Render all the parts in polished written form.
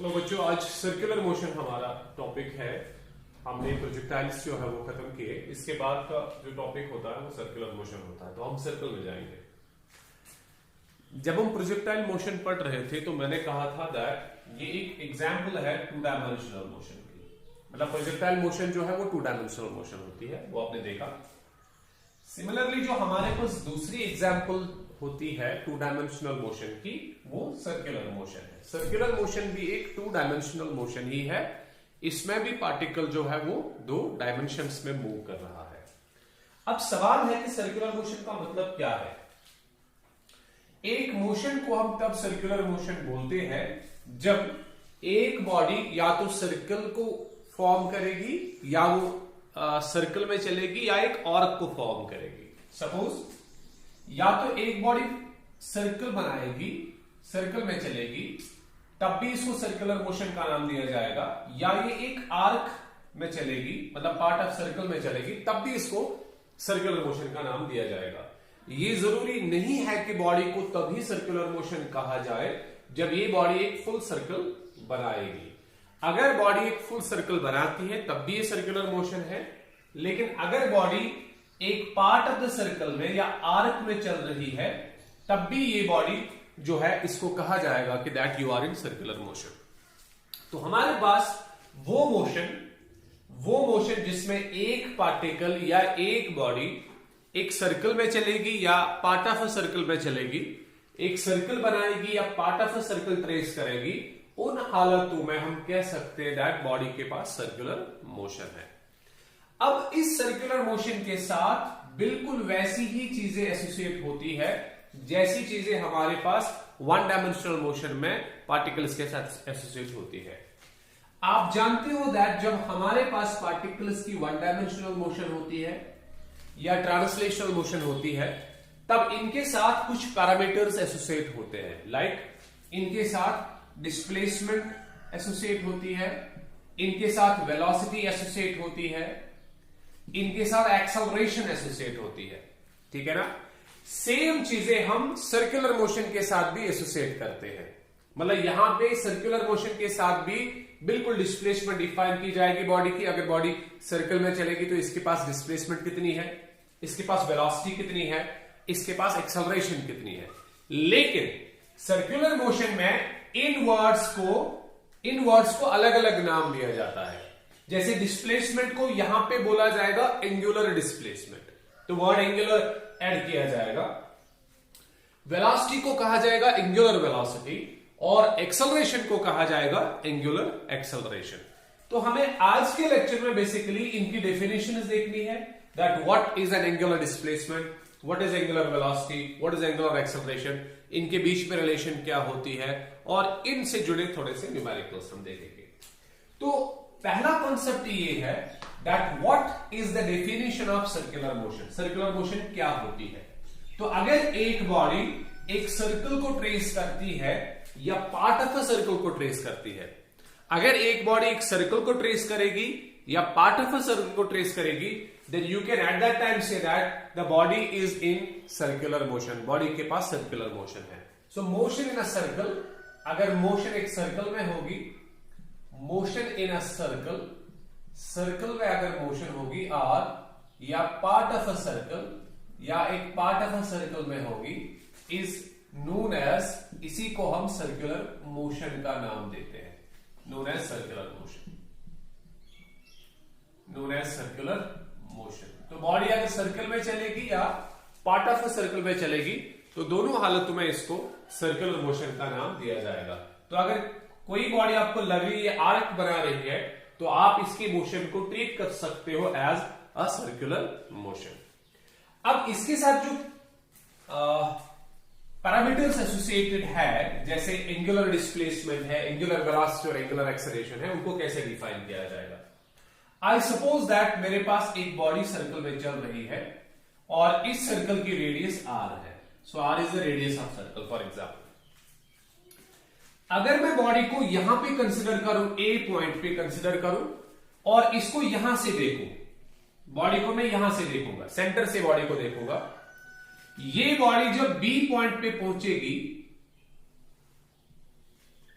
चलो बच्चों, आज सर्कुलर मोशन हमारा टॉपिक है। हमने प्रोजेक्टाइल्स जो है वो खत्म किए। इसके बाद का जो टॉपिक होता है वो सर्कुलर मोशन होता है, तो हम सर्कल में जाएंगे। जब हम प्रोजेक्टाइल मोशन पढ़ रहे थे तो मैंने कहा था दैट ये एक एग्जाम्पल है टू डायमेंशनल मोशन की। मतलब प्रोजेक्टाइल मोशन जो है वो टू डायमेंशनल मोशन होती है, वो आपने देखा। सिमिलरली जो हमारे पास दूसरी एग्जाम्पल होती है टू डायमेंशनल मोशन की, वो सर्कुलर मोशन है। सर्कुलर मोशन भी एक टू डायमेंशनल मोशन ही है। इसमें भी पार्टिकल जो है वो दो डायमेंशंस में मूव कर रहा है। अब सवाल है कि सर्कुलर मोशन का मतलब क्या है। एक मोशन को हम तब सर्कुलर मोशन बोलते हैं जब एक बॉडी या तो सर्कल को फॉर्म करेगी या वो सर्कल में चलेगी या एक आर्क को फॉर्म करेगी। सपोज या तो एक बॉडी सर्कल बनाएगी, सर्कल में चलेगी, तब भी इसको सर्कुलर मोशन का नाम दिया जाएगा, या ये एक आर्क में चलेगी, मतलब पार्ट ऑफ सर्कल में चलेगी, तब भी इसको सर्कुलर मोशन का नाम दिया जाएगा। ये जरूरी नहीं है कि बॉडी को तभी सर्कुलर मोशन कहा जाए जब ये बॉडी एक फुल सर्कल बनाएगी। अगर बॉडी एक फुल सर्कल बनाती है तब भी ये सर्कुलर मोशन है, लेकिन अगर बॉडी एक पार्ट ऑफ द सर्कल में या आर्क में चल रही है तब भी ये बॉडी जो है इसको कहा जाएगा कि that you are in circular motion. तो हमारे पास वो मोशन जिसमें एक पार्टिकल या एक बॉडी एक सर्कल में चलेगी या पार्ट ऑफ अ सर्कल में चलेगी, एक सर्कल बनाएगी या part of a circle trace करेगी, उन हालतों में हम कह सकते हैं दैट बॉडी के पास सर्कुलर मोशन है। अब इस सर्कुलर मोशन के साथ बिल्कुल वैसी ही चीजें एसोसिएट होती है जैसी चीजें हमारे पास वन डायमेंशनल मोशन में पार्टिकल्स के साथ एसोसिएट होती है। आप जानते हो दैट जब हमारे पास पार्टिकल्स की वन डायमेंशनल मोशन होती है या ट्रांसलेशनल मोशन होती है तब इनके साथ कुछ पैरामीटर्स एसोसिएट होते हैं। लाइक इनके साथ डिस्प्लेसमेंट एसोसिएट होती है, इनके साथ वेलोसिटी एसोसिएट होती है, इनके साथ एक्सेलरेशन एसोसिएट होती है। ठीक है ना। सेम चीजें हम सर्कुलर मोशन के साथ भी एसोसिएट करते हैं। मतलब यहां पे सर्कुलर मोशन के साथ भी बिल्कुल डिस्प्लेसमेंट डिफाइन की जाएगी बॉडी की। अगर बॉडी सर्कल में चलेगी तो इसके पास डिस्प्लेसमेंट कितनी है, इसके पास वेलोसिटी कितनी है, इसके पास एक्सेलरेशन कितनी है। लेकिन सर्कुलर मोशन में इन वर्ड्स को अलग अलग नाम दिया जाता है। जैसे डिस्प्लेसमेंट को यहां पे बोला जाएगा एंगुलर डिस्प्लेसमेंट, तो वर्ड एंगुलर ऐड किया जाएगा। वेलोसिटी को कहा जाएगा एंगुलर वेलोसिटी और एक्सेलरेशन को कहा जाएगा एंगुलर एक्सेलरेशन। तो हमें आज के लेक्चर में बेसिकली इनकी डेफिनेशंस देखनी है that what is an angular displacement, what is angular velocity, what is angular acceleration, इनके बीच में रिलेशन क्या होती है और इनसे जुड़े थोड़े से न्यूमेरिकल्स हम देखेंगे। तो पहला कॉन्सेप्ट ये है that what is the definition of circular motion. Circular motion क्या होती है। तो अगर एक बॉडी एक सर्कल को ट्रेस करती है या पार्ट ऑफ अ सर्कल को ट्रेस करती है, अगर एक बॉडी एक सर्कल को ट्रेस करेगी या पार्ट ऑफ अ सर्कल को ट्रेस करेगी, then you can at that time say that the body is in circular motion। Body के पास सर्कुलर मोशन है। So motion in a circle, अगर मोशन एक सर्कल में होगी, मोशन इन अ सर्कल में अगर मोशन होगी और या पार्ट ऑफ अ सर्कल या एक पार्ट ऑफ अ सर्कल में होगी, इज नोन एज, इसी को हम सर्कुलर मोशन का नाम देते हैं, known as circular motion, known as circular motion. तो बॉडी अगर सर्कल में चलेगी या पार्ट ऑफ अ सर्कल में चलेगी तो दोनों हालतों में इसको सर्कुलर मोशन का नाम दिया जाएगा। तो अगर कोई बॉडी आपको लग रही है आर्क बना रही है तो आप इसके मोशन को ट्रीट कर सकते हो एज अ सर्कुलर मोशन। अब इसके साथ जो पैरामीटर्स एसोसिएटेड है, जैसे एंगुलर डिस्प्लेसमेंट है, एंगुलर वेलोसिटी और एंगुलर एक्सेलरेशन है, उनको कैसे डिफाइन किया जाएगा। आई सपोज दैट मेरे पास एक बॉडी सर्कल में चल रही है और इस सर्कल की रेडियस आर है। So R is the radius of circle for example. अगर मैं बॉडी को यहां पे कंसिडर करूं, ए पॉइंट पे कंसिडर करूं और इसको यहां से देखूं, बॉडी को मैं यहां से देखूंगा, सेंटर से बॉडी को देखूंगा, ये बॉडी जब बी पॉइंट पे पहुंचेगी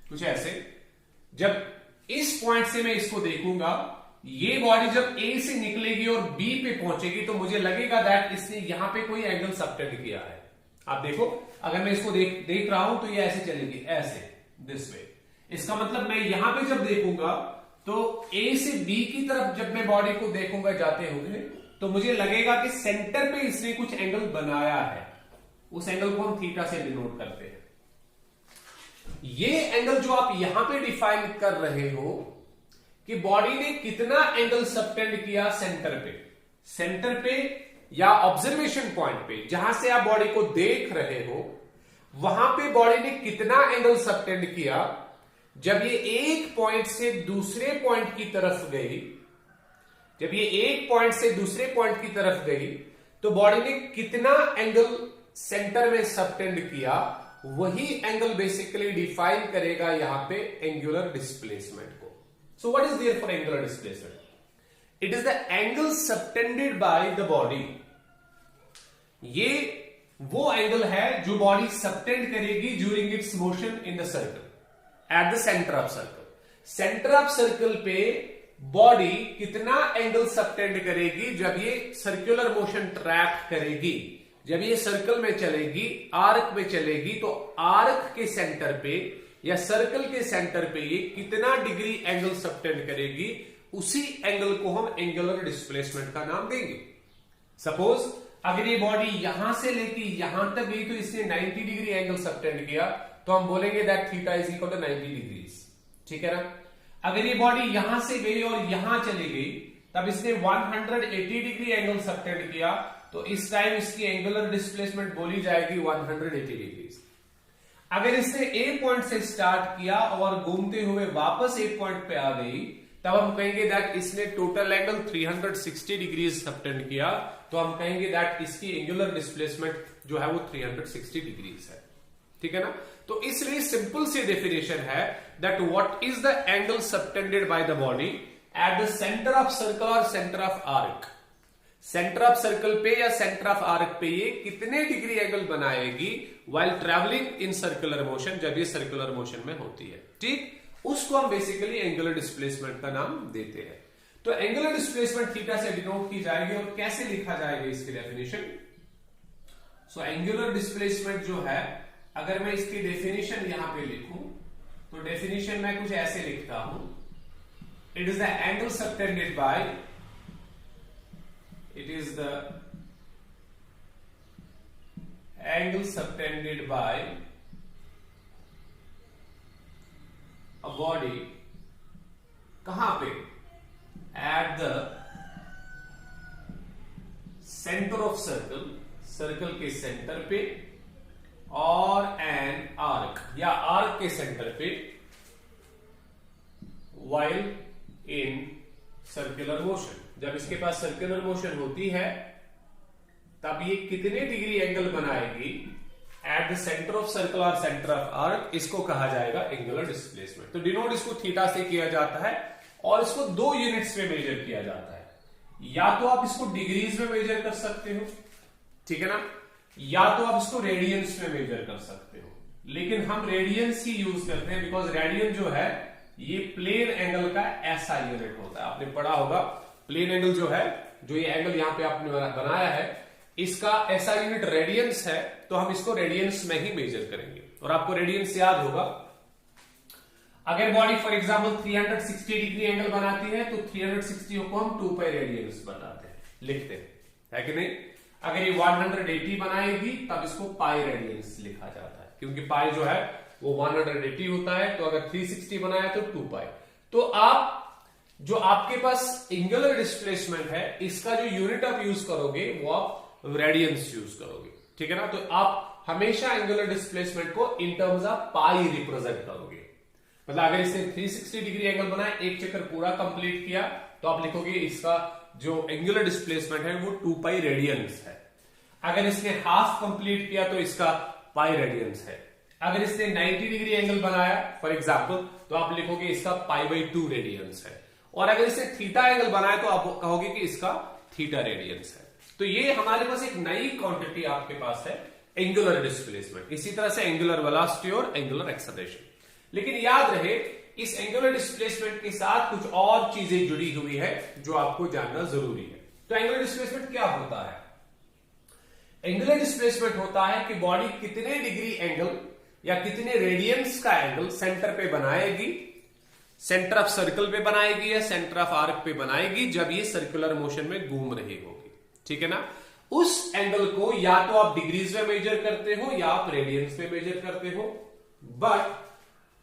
कुछ ऐसे, जब इस पॉइंट से मैं इसको देखूंगा, ये बॉडी जब ए से निकलेगी और बी पे पहुंचेगी तो मुझे लगेगा दैट इसने यहां पे कोई एंगल सबटेंड किया है। आप देखो, अगर मैं इसको देख रहा हूं तो ये ऐसे चलेगी, ऐसे, दिस वे। इसका मतलब मैं यहां पे जब देखूंगा तो ए से बी की तरफ जब मैं बॉडी को देखूंगा जाते हुए, तो मुझे लगेगा कि सेंटर पे इसने कुछ एंगल बनाया है। उस एंगल को हम थीटा से डिनोट करते हैं। ये एंगल जो आप यहां पे डिफाइन कर रहे हो कि बॉडी ने कितना एंगल सबटेंड किया सेंटर पे या ऑब्जर्वेशन पॉइंट पे, जहां से आप बॉडी को देख रहे हो, वहां पे बॉडी ने कितना एंगल सबटेंड किया। जब ये एक पॉइंट से दूसरे पॉइंट की तरफ गई, जब ये एक पॉइंट से दूसरे पॉइंट की तरफ गई, तो बॉडी ने कितना एंगल सेंटर में सबटेंड किया, वही एंगल बेसिकली डिफाइन करेगा यहां पे एंगुलर डिस्प्लेसमेंट को। So what is there for angular displacement? It is the angle subtended by the body. ये वो एंगल है जो बॉडी सबटेंड करेगी during its motion in the circle at the centre of circle. Centre of circle पे body कितना angle subtend करेगी जब ये सर्कुलर मोशन ट्रैक करेगी, जब ये सर्कल में चलेगी, आर्क में चलेगी, तो आर्क के सेंटर पे या सर्कल के सेंटर पे ये कितना डिग्री एंगल सबटेंड करेगी, उसी एंगल को हम एंगुलर डिस्प्लेसमेंट का नाम देंगे। सपोज अगर ये बॉडी यहां से लेके यहां तक गई तो इसने 90 डिग्री एंगल सबटेंड किया, तो हम बोलेंगे that theta is equal to 90 degrees. ठीक है ना? अगर ये बॉडी यहां से गई और यहां चली गई, तब इसने 180 डिग्री एंगल सबटेंड किया, तो इस टाइम इसकी एंगुलर डिस्प्लेसमेंट बोली जाएगी 180 डिग्री। अगर इसने ए पॉइंट से स्टार्ट किया और घूमते हुए वापस ए पॉइंट पे आ गई, तब हम कहेंगे दैट इसने टोटल एंगल 360 डिग्री सबटेंड किया, तो हम कहेंगे दैट इसकी एंगुलर डिस्प्लेसमेंट जो है वो 360 डिग्री है। ठीक है ना? तो इसलिए सिंपल सी डेफिनेशन है that what is the angle subtended by the body at the centre of circle और centre of arc. Centre of circle पे या सेंटर ऑफ आर्क पे ये कितने डिग्री एंगल बनाएगी while travelling in circular motion, जब ये सर्कुलर मोशन में होती है। ठीक, उसको हम बेसिकली एंगुलर डिस्प्लेसमेंट का नाम देते हैं। तो एंगुलर डिस्प्लेसमेंट थीटा से डिनोट की जाएगी और कैसे लिखा जाएगा इसकी डेफिनेशन? सो एंगुलर डिस्प्लेसमेंट जो है, अगर मैं इसकी डेफिनेशन यहां पे लिखूं तो डेफिनेशन मैं कुछ ऐसे लिखता हूं, it is the angle subtended bye, it is the angle subtended by a body कहां पे? at the center of circle, circle के सेंटर पे, और एन आर्क या आर्क के सेंटर पे, while in सर्कुलर मोशन। जब इसके पास सर्कुलर मोशन होती है तब ये कितने डिग्री एंगल बनाएगी eight the centre of circle और सेंटर ऑफ आर्क, इसको कहा जाएगा एंगुलर डिस्प्लेसमेंट। तो डिनोट इसको थीटा से किया जाता है और इसको 2 यूनिट्स में मेजर किया जाता है। या तो आप इसको डिग्रीज में मेजर कर सकते हो, ठीक है ना, या तो आप इसको रेडियंस में मेजर कर सकते हो, लेकिन हम रेडियंस ही यूज करते हैं बिकॉज रेडियन जो है ये प्लेन एंगल का ऐसा यूनिट होता है। आपने पढ़ा होगा प्लेन एंगल जो है, जो ये एंगल यहां पे आपने बनाया है, इसका ऐसा यूनिट रेडियंस है, तो हम इसको रेडियंस में ही मेजर करेंगे। और आपको रेडियंस याद होगा, अगर body for example 360 degree angle बनाती है तो 360 को हम 2 पाई रेडियंस बताते हैं, लिखते हैं, है कि नहीं? अगर ये 180 बनाएगी तब इसको पाई रेडियंस लिखा जाता है, क्योंकि पाई जो है वो 180 होता है। तो अगर 360 बनाया तो 2 पाई। तो आप जो आपके पास एंगुलर डिस्प्लेसमेंट है, इसका जो यूनिट आप यूज करोगे वो आप रेडियंस यूज करोगे, ठीक है ना? तो आप हमेशा एंगुलर डिस्प्लेसमेंट को in terms of pi represent करोगे। मतलब अगर इसने 360 डिग्री एंगल बनाया, एक चक्कर पूरा कंप्लीट किया, तो आप लिखोगे इसका जो एंगुलर डिस्प्लेसमेंट है वो 2 पाई रेडियंस है। अगर इसने हाफ कंप्लीट किया तो इसका पाई रेडियंस है। अगर इसने 90 डिग्री एंगल बनाया फॉर एग्जांपल, तो आप लिखोगे इसका पाई/2 रेडियंस है। और अगर इसने थीटा एंगल बनाया तो आप कहोगे कि इसका थीटा रेडियंस है। तो ये हमारे पास एक नई क्वांटिटी आपके पास है, एंगुलर डिस्प्लेसमेंट। इसी तरह से एंगुलर वेलोसिटी और एंगुलर एक्सेलरेशन। लेकिन याद रहे इस एंगुलर डिस्प्लेसमेंट के साथ कुछ और चीजें जुड़ी हुई है जो आपको जानना जरूरी है। तो एंगुलर डिस्प्लेसमेंट क्या होता है? एंगुलर डिस्प्लेसमेंट होता है कि बॉडी कितने डिग्री एंगल या कितने रेडियंस का एंगल सेंटर पे बनाएगी, सेंटर ऑफ सर्कल पे बनाएगी या सेंटर ऑफ आर्क पे बनाएगी जब ये सर्कुलर मोशन में घूम रही होगी। ठीक है ना? उस एंगल को या तो आप डिग्रीज में मेजर करते हो या आप रेडियंस में मेजर करते हो, but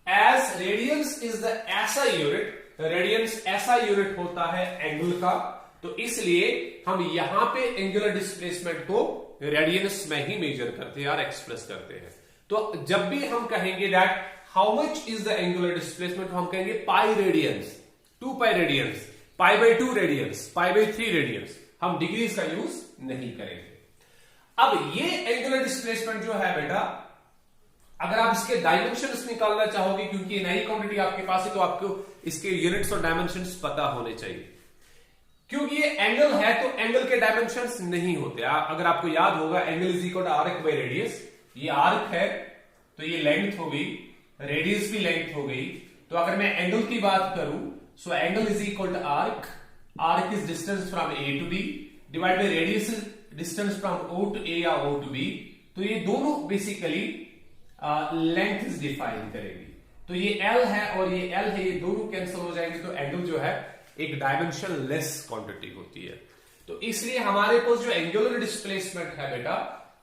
as radians is the SI unit, radians SI unit होता है एंगल का, तो इसलिए हम यहां पे एंगुलर डिस्प्लेसमेंट को रेडियंस में ही मेजर करते हैं और एक्सप्रेस करते हैं। तो जब भी हम कहेंगे that how much is the angular displacement, हम कहेंगे pi radians, 2 pi radians, pi by 2 radians, pi by 3 radians, हम डिग्रीज का यूज नहीं करेंगे। अब ये एंगुलर डिस्प्लेसमेंट जो है बेटा, अगर आप इसके डायमेंशंस निकालना चाहोगे, क्योंकि नई क्वांटिटी आपके पास है तो आपको इसके यूनिट्स और डायमेंशंस पता होने चाहिए। क्योंकि ये एंगल है तो एंगल के डायमेंशंस नहीं होते। अगर आपको याद होगा angle is equal to arc by radius, ये आर्क है तो ये लेंथ हो गई, रेडियस भी लेंथ हो गई। तो अगर मैं एंगल की बात करूं, so angle is equal to arc, arc is distance from A to B divide by radius is distance from O to A या ओ टू बी। तो ये दोनों बेसिकली लेंथ इज डिफाइन करेगी। तो ये L है और ये L है, ये दोनों कैंसिल हो जाएंगे, तो एंगल जो है एक डायमेंशन लेस क्वांटिटी होती है। तो इसलिए हमारे पास जो एंगुलर डिस्प्लेसमेंट है बेटा,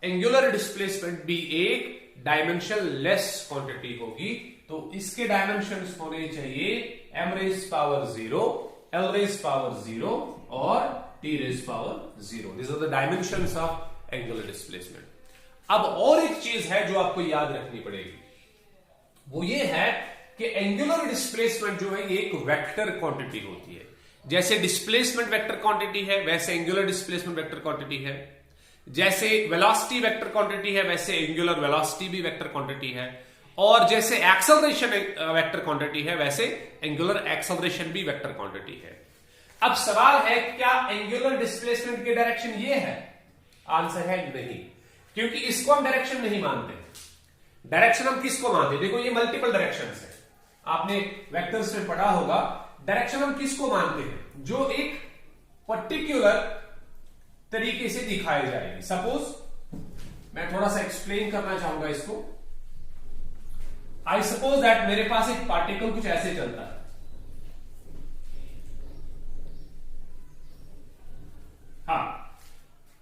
एंगुलर डिस्प्लेसमेंट भी एक डायमेंशन लेस क्वांटिटी होगी। तो इसके डायमेंशंस होने चाहिए m raise power 0, l raise power 0 और t raise power 0। This are the dimensions of angular displacement. अब और एक चीज है जो आपको याद रखनी पड़ेगी, वो ये है कि एंगुलर डिस्प्लेसमेंट जो है ये एक वेक्टर क्वांटिटी होती है। जैसे डिस्प्लेसमेंट वेक्टर क्वांटिटी है वैसे एंगुलर डिस्प्लेसमेंट वेक्टर क्वांटिटी है। जैसे वेलोसिटी वेक्टर क्वांटिटी है वैसे एंगुलर वेलोसिटी भी वेक्टर क्वांटिटी है। और जैसे एक्सेलरेशन वेक्टर क्वांटिटी है वैसे एंगुलर एक्सेलरेशन भी वेक्टर क्वांटिटी है। अब सवाल है क्या एंगुलर डिस्प्लेसमेंट की डायरेक्शन ये है? आंसर है नहीं, क्योंकि इसको हम डायरेक्शन नहीं मानते। डायरेक्शन हम किसको मानते हैं? देखो ये मल्टीपल डायरेक्शंस है, आपने वेक्टर्स में पढ़ा होगा। डायरेक्शन हम किसको मानते हैं? जो एक पर्टिकुलर तरीके से दिखाई जाएगी। सपोज मैं थोड़ा सा एक्सप्लेन करना चाहूंगा इसको। आई सपोज दैट मेरे पास एक पार्टिकल कुछ ऐसे चलता है, हाँ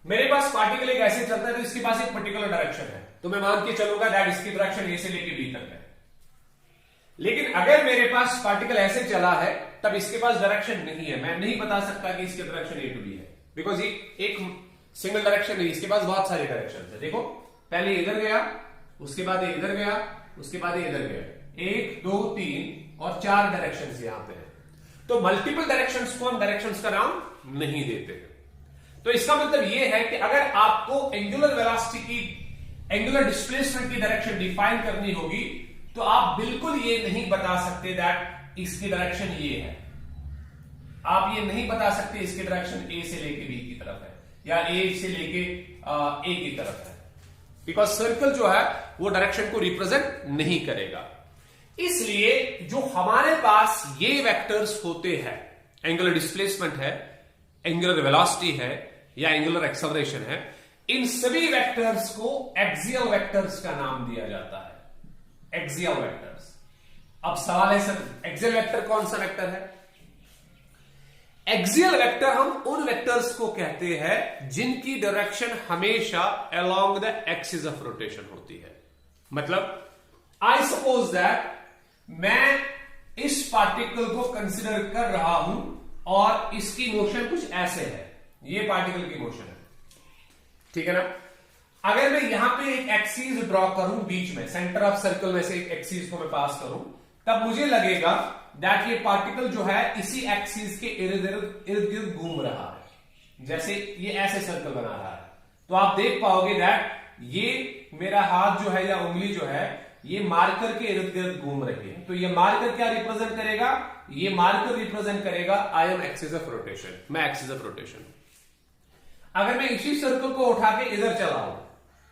मेरे पास पार्टिकल एक ऐसे चलता है तो इसके पास एक पर्टिकुलर डायरेक्शन है, तो मैं मान के चलूंगा दैट इसकी डायरेक्शन ए से लेके बी तक है। लेकिन अगर मेरे पास पार्टिकल ऐसे चला है तब इसके पास डायरेक्शन नहीं है, मैं नहीं बता सकता कि इसकी डायरेक्शन ए टू बी है, बिकॉज ये एक सिंगल डायरेक्शन नहीं, इसके पास बहुत सारे डायरेक्शन है। देखो पहले इधर गया, उसके बाद ये इधर गया, उसके बाद ये इधर गया, 1 2 3 और 4 डायरेक्शन यहां पे है। तो मल्टीपल डायरेक्शंस को हम डायरेक्शंस का नाम नहीं देते हैं। तो इसका मतलब यह है कि अगर आपको एंगुलर वेलोसिटी की, एंगुलर डिस्प्लेसमेंट की डायरेक्शन डिफाइन करनी होगी तो आप बिल्कुल ये नहीं बता सकते दैट इसकी डायरेक्शन ये है। आप ये नहीं बता सकते इसकी डायरेक्शन ए से लेके बी की तरफ है या ए से लेके ए की तरफ है, बिकॉज सर्कल जो है वो डायरेक्शन को रिप्रेजेंट नहीं करेगा। इसलिए जो हमारे पास ये वेक्टर्स होते हैं, एंगुलर डिस्प्लेसमेंट है, एंगुलर वेलोसिटी है या एंगुलर एक्सेलरेशन है, इन सभी वेक्टर्स को एक्सियल वेक्टर्स का नाम दिया जाता है, एक्सियल वेक्टर्स। अब सवाल है सर एक्सियल वेक्टर कौन सा वेक्टर है? एक्सियल वेक्टर हम उन वेक्टर्स को कहते हैं जिनकी डायरेक्शन हमेशा along the axis of rotation होती है। मतलब आई सपोज दैट मैं इस पार्टिकल को कंसिडर कर रहा हूं और इसकी मोशन कुछ ऐसे है, ये पार्टिकल की मोशन है, ठीक है ना। अगर मैं यहां पे एक एक्सिस ड्रॉ करूं बीच में, सेंटर ऑफ सर्कल में से एक एक्सिस को मैं पास करूं, तब मुझे लगेगा दैट ये पार्टिकल जो है इसी एक्सिस के इर्द गिर्द घूम रहा है, जैसे ये ऐसे सर्कल बना रहा है। तो आप देख पाओगे दैट ये मेरा हाथ जो है या उंगली जो है ये मार्कर के इर्द गिर्द घूम रही है। तो ये मार्कर क्या रिप्रेजेंट करेगा? ये मार्कर रिप्रेजेंट करेगा I am axis of rotation, मैं एक्सिस ऑफ रोटेशन। अगर मैं इसी सर्कल को उठा के इधर चलाऊं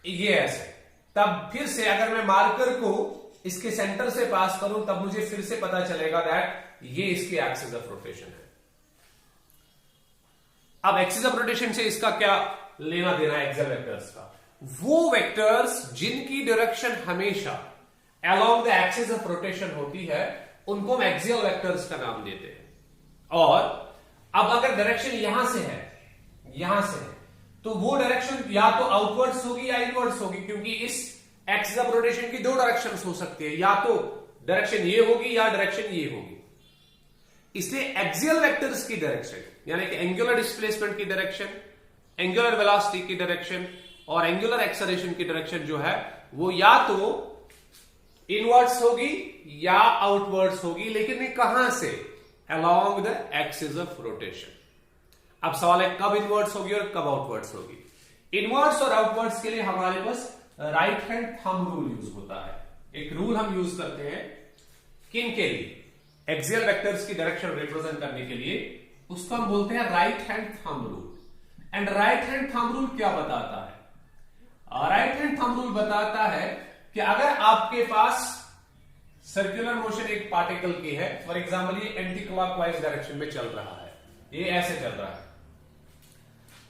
ये ऐसे, तब फिर से अगर मैं मार्कर को इसके सेंटर से पास करूं तब मुझे फिर से पता चलेगा दैट ये इसकी एक्सिस ऑफ रोटेशन है। अब एक्सिस ऑफ रोटेशन से इसका क्या लेना देना है एक्सियल वेक्टर्स का? वो वेक्टर्स जिनकी डायरेक्शन हमेशा along the axis of rotation होती है उनको हम एक्सियल वेक्टर्स का नाम देते हैं। और अब अगर डायरेक्शन यहां से है तो वो डायरेक्शन या तो आउटवर्ड्स होगी या इनवर्ड्स होगी, क्योंकि इस एक्सिस ऑफ रोटेशन की दो डायरेक्शंस हो सकती है, या तो डायरेक्शन ये होगी या डायरेक्शन ये होगी। इसलिए एक्सियल वेक्टर्स की डायरेक्शन यानी कि एंगुलर डिस्प्लेसमेंट की डायरेक्शन, एंगुलर वेलोसिटी की डायरेक्शन और एंगुलर एक्सेलरेशन की डायरेक्शन जो है वो या तो इनवर्ड्स होगी या आउटवर्ड्स होगी, लेकिन ये कहां से? Along the axis of rotation. अब सवाल है कब इनवर्ड्स होगी और कब आउटवर्ड्स होगी। इनवर्ड्स और आउटवर्ड्स के लिए हमारे पास right hand thumb rule use होता है। एक रूल हम यूज करते हैं किन के लिए? एक्सियल वेक्टर्स की डायरेक्शन रिप्रेजेंट करने के लिए, उसको हम बोलते हैं right hand thumb rule. And right hand thumb rule क्या बताता है? राइट हैंड थंब रूल बताता है कि अगर आपके पास सर्कुलर मोशन एक पार्टिकल की है, फॉर एग्जाम्पल ये एंटी क्लॉकवाइज डायरेक्शन में चल रहा है, ये ऐसे चल रहा है,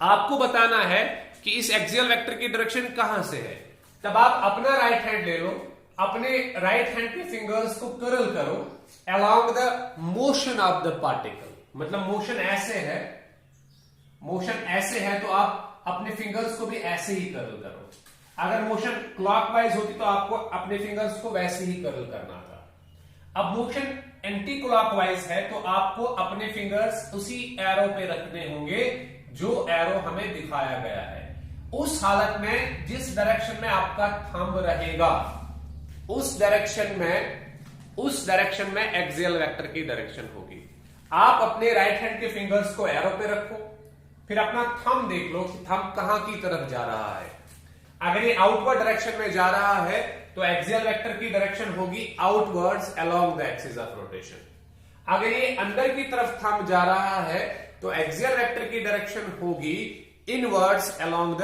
आपको बताना है कि इस एक्सियल वेक्टर की डायरेक्शन कहां से है। तब आप अपना राइट हैंड ले लो, अपने राइट हैंड के फिंगर्स को कर्ल करो along the motion of the particle. मतलब मोशन ऐसे है तो आप अपने फिंगर्स को भी ऐसे ही कर्ल करो। अगर मोशन क्लॉकवाइज होती तो आपको अपने फिंगर्स को वैसे ही कर्ल करना था। अब मोशन एंटी क्लॉकवाइज है तो आपको अपने फिंगर्स उसी एरो पे रखने होंगे जो एरो हमें दिखाया गया है। उस हालत में जिस डायरेक्शन में आपका थंब रहेगा उस डायरेक्शन में एक्सियल वेक्टर की डायरेक्शन होगी। आप अपने राइट हैंड के फिंगर्स को एरो पे रखो, फिर अपना थंब देख लो कि थंब कहां की तरफ जा रहा है। अगर ये आउटवर्ड डायरेक्शन में जा रहा है तो एक्सियल वेक्टर की डायरेक्शन होगी outwards along the axis of rotation. अगर ये अंदर की तरफ थंब जा रहा है तो एक्सियल वेक्टर की डायरेक्शन होगी inwards along the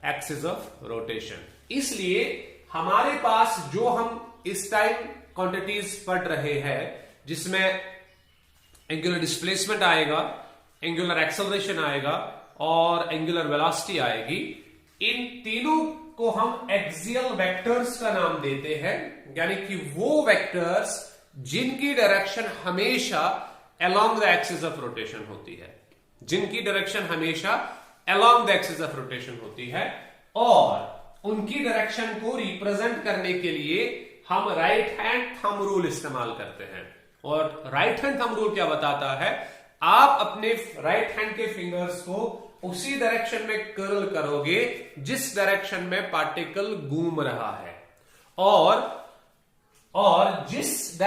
axis of rotation. इसलिए हमारे पास जो हम इस टाइम क्वांटिटीज पढ़ रहे हैं जिसमें एंगुलर डिस्प्लेसमेंट आएगा, एंगुलर एक्सेलरेशन आएगा और एंगुलर वेलोसिटी आएगी, इन तीनों को हम एक्सियल वेक्टर्स का नाम देते हैं। यानी कि वो वेक्टर्स जिनकी डायरेक्शन हमेशा along the axis of rotation होती है, जिनकी डायरेक्शन हमेशा along the axis of rotation होती है। और उनकी डायरेक्शन को रिप्रेजेंट करने के लिए हम राइट हैंड थंब रूल इस्तेमाल करते हैं। और राइट हैंड थंब रूल क्या बताता है? आप अपने राइट हैंड के फिंगर्स को उसी डायरेक्शन में कर्ल करोगे जिस डायरेक्शन में पार्टिकल घूम रहा है, और जिस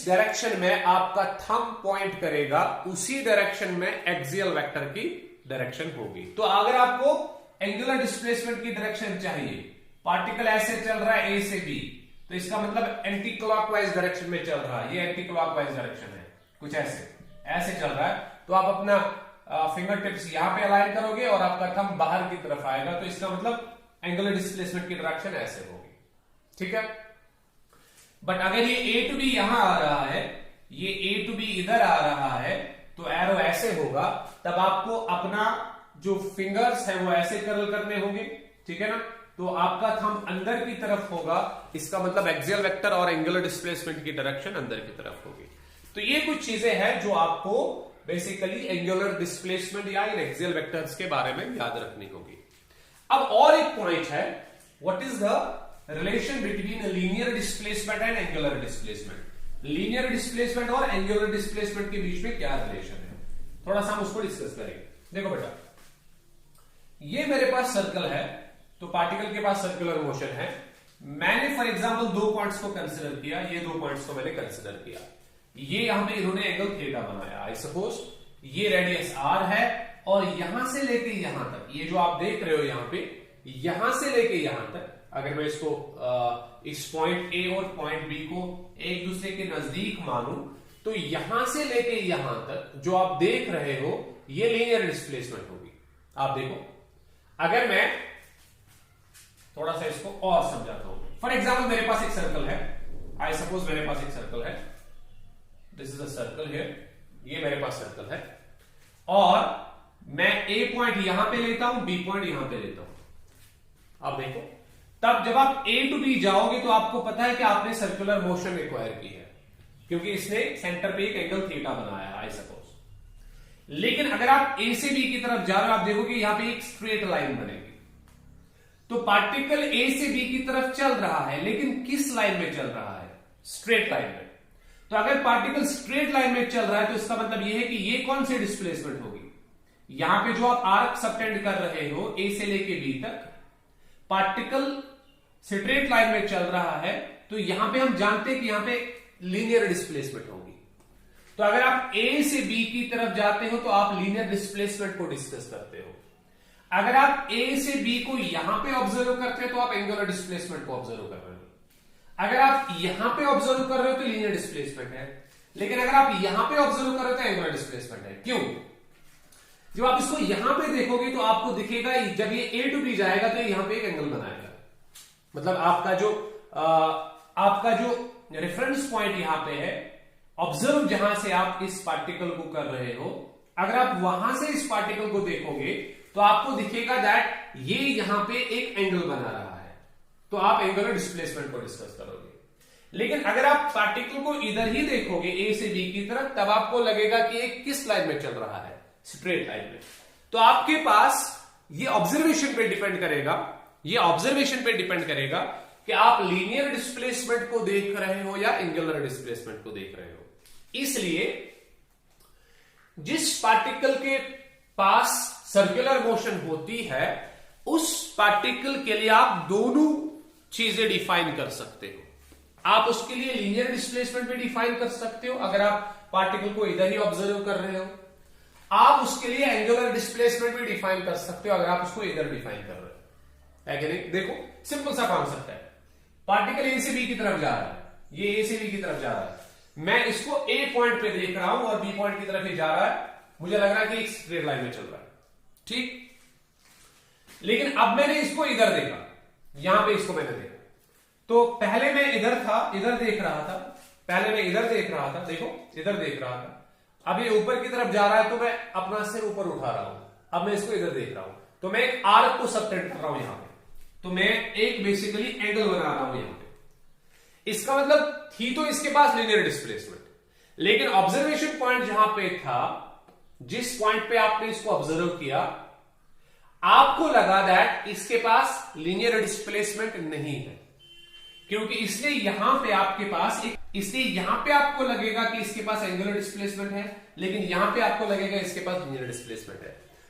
डायरेक्शन में आपका थंब पॉइंट करेगा उसी डायरेक्शन में एक्सियल वेक्टर की डायरेक्शन होगी। तो अगर आपको एंगुलर डिस्प्लेसमेंट की डायरेक्शन चाहिए, पार्टिकल ऐसे चल रहा है ए से बी, तो इसका मतलब एंटी क्लॉकवाइज डायरेक्शन में चल रहा है, ये एंटी क्लॉकवाइज डायरेक्शन है, कुछ ऐसे चल रहा है, तो आप अपना फिंगर टिप्स यहां पे अलाइन करोगे और आपका थंब बाहर की तरफ आएगा, तो इसका मतलब एंगुलर डिस्प्लेसमेंट की डायरेक्शन ऐसे होगी। ठीक है। बट अगर ये ए टू बी यहां आ रहा है, ये ए टू बी इधर आ रहा है, तो एरो ऐसे होगा, तब आपको अपना जो फिंगर्स है वो ऐसे कर्ल करने होंगे। ठीक है ना। तो आपका थंब अंदर की तरफ होगा, इसका मतलब एक्सियल वेक्टर और एंगुलर डिस्प्लेसमेंट की डायरेक्शन अंदर की तरफ होगी। तो ये कुछ चीजें हैं जो आपको बेसिकली एंगुलर डिस्प्लेसमेंट या इन एक्सियल वेक्टर्स के बारे में याद रखनी होगी। अब और एक पॉइंट है, what is the relation between linear displacement and angular displacement. Linear displacement और एंगुलर डिस्प्लेसमेंट के बीच में क्या रिलेशन है, थोड़ा सा हम उसको डिस्कस करेंगे। देखो बेटा, ये मेरे पास सर्कल है, तो पार्टिकल के पास सर्कुलर मोशन है। मैंने फॉर एग्जांपल दो पॉइंट्स को कंसीडर किया, ये दो पॉइंट्स को मैंने कंसीडर किया, ये यहां पे इन्होंने एंगल थीटा बनाया। आई सपोज ये रेडियस आर है और यहां से लेके यहां तक, ये जो आप देख रहे हो यहां पे, यहां से लेके यहां तक, अगर मैं इसको इस पॉइंट ए और पॉइंट बी को एक दूसरे के नजदीक मानूं, तो यहां से लेके यहां तक जो आप देख रहे हो ये लीनियर डिस्प्लेसमेंट होगी। आप देखो, अगर मैं थोड़ा सा इसको और समझाता हूं, फॉर एग्जाम्पल मेरे पास एक सर्कल है, आई सपोज मेरे पास एक सर्कल है, this is a circle here, ये मेरे पास सर्कल है, और मैं ए पॉइंट यहां पे लेता हूं, बी पॉइंट यहां पे लेता हूं। अब देखो, तब जब आप ए टू बी जाओगे तो आपको पता है कि आपने सर्कुलर मोशन एक्वायर की है, क्योंकि इसने सेंटर पे एक एंगल थीटा बनाया है, आई सपोज। लेकिन अगर आप ए से बी की तरफ जा रहे हो, आप देखोगे यहां पे एक स्ट्रेट लाइन बनेगी। तो पार्टिकल ए से बी की तरफ चल रहा है, लेकिन किस लाइन में चल रहा है? स्ट्रेट लाइन में। तो अगर पार्टिकल स्ट्रेट लाइन में चल रहा है तो इसका मतलब यह है कि ये कौन सी डिस्प्लेसमेंट होगी? यहां पे जो आप आर्क सबटेंड कर रहे हो ए से लेके बी तक, पार्टिकल स्ट्रेट लाइन में चल रहा है, तो यहां पे हम जानते हैं कि यहां पे लीनियर डिस्प्लेसमेंट होगी। तो अगर आप ए से बी की तरफ जाते हो तो आप लीनियर डिस्प्लेसमेंट को डिस्कस करते हो। अगर आप ए से बी को यहां पे ऑब्जर्व करते हो तो आप एंगुलर डिस्प्लेसमेंट को ऑब्जर्व कर रहे हो। अगर आप यहां पे ऑब्जर्व कर रहे हो तो लीनियर डिस्प्लेसमेंट है, लेकिन अगर आप यहां पे ऑब्जर्व कर रहे हो तो एंगुलर डिस्प्लेसमेंट है। क्यों? जब आप इसको यहां पे देखोगे तो आपको दिखेगा, जब ये ए टू बी जाएगा तो यहां पे एक एंगल बनाएगा। मतलब आपका जो रेफरेंस पॉइंट यहां पे है, ऑब्जर्व जहां से आप इस पार्टिकल को कर रहे हो, अगर आप वहां से इस पार्टिकल को देखोगे तो आपको दिखेगा दैट ये यहां पे एक एंगल बना रहा है, तो आप एंगुलर डिस्प्लेसमेंट को डिस्कस करोगे। लेकिन अगर आप पार्टिकल को इधर ही देखोगे ए से बी की तरफ, तब आपको लगेगा कि ये किस लाइन में चल रहा है? स्ट्रेट लाइन में। तो आपके पास ये ऑब्जर्वेशन पे डिपेंड करेगा, ये ऑब्जर्वेशन पे डिपेंड करेगा कि आप लीनियर डिस्प्लेसमेंट को देख रहे हो या एंगुलर डिस्प्लेसमेंट को देख रहे हो। इसलिए जिस पार्टिकल के पास सर्कुलर मोशन होती है, उस पार्टिकल के लिए आप दोनों चीजें डिफाइन कर सकते हो। आप उसके लिए लीनियर डिस्प्लेसमेंट भी डिफाइन कर सकते हो अगर आप पार्टिकल को इधर ही ऑब्जर्व कर रहे हो। आप उसके लिए एंगुलर डिस्प्लेसमेंट भी डिफाइन कर सकते हो अगर आप उसको इधर डिफाइन कर रहे हो, है कि नहीं? देखो, सिंपल सा कॉन्सेप्ट है। पार्टिकल ए से बी की तरफ जा रहा है, ये ए से बी की तरफ जा रहा है, मैं इसको ए पॉइंट पे देख रहा हूं और बी पॉइंट की तरफ ये जा रहा है, मुझे लग रहा है कि एक स्ट्रेट लाइन में चल रहा है, ठीक। लेकिन अब मैंने इसको इधर देखा, यहां पे इसको मैंने देखा, तो पहले मैं इधर था, इधर देख रहा था, पहले मैं इधर देख रहा था, देखो इधर देख रहा था, अब ये ऊपर की तरफ जा रहा है तो मैं अपना सिर ऊपर उठा रहा हूं, अब मैं इसको इधर देख रहा हूं, तो मैं एक आर्क को सबटेंड कर रहा हूं यहां पे, तो मैं एक बेसिकली एंगल बना रहा हूं यहां पे। इसका मतलब थी तो इसके पास लीनियर डिस्प्लेसमेंट, लेकिन ऑब्जर्वेशन पॉइंट जहां पे था, जिस पॉइंट पे आपने इसको ऑब्जर्व किया, आपको लगा दैट इसके पास लीनियर डिस्प्लेसमेंट नहीं है, क्योंकि इसलिए यहां पे आपके पास इसलिए यहां पे आपको लगेगा कि इसके पास एंगुलर डिस्प्लेसमेंट है, लेकिन यहां पे आपको लगेगा इसके पास लीनियर डिस्प्लेसमेंट है।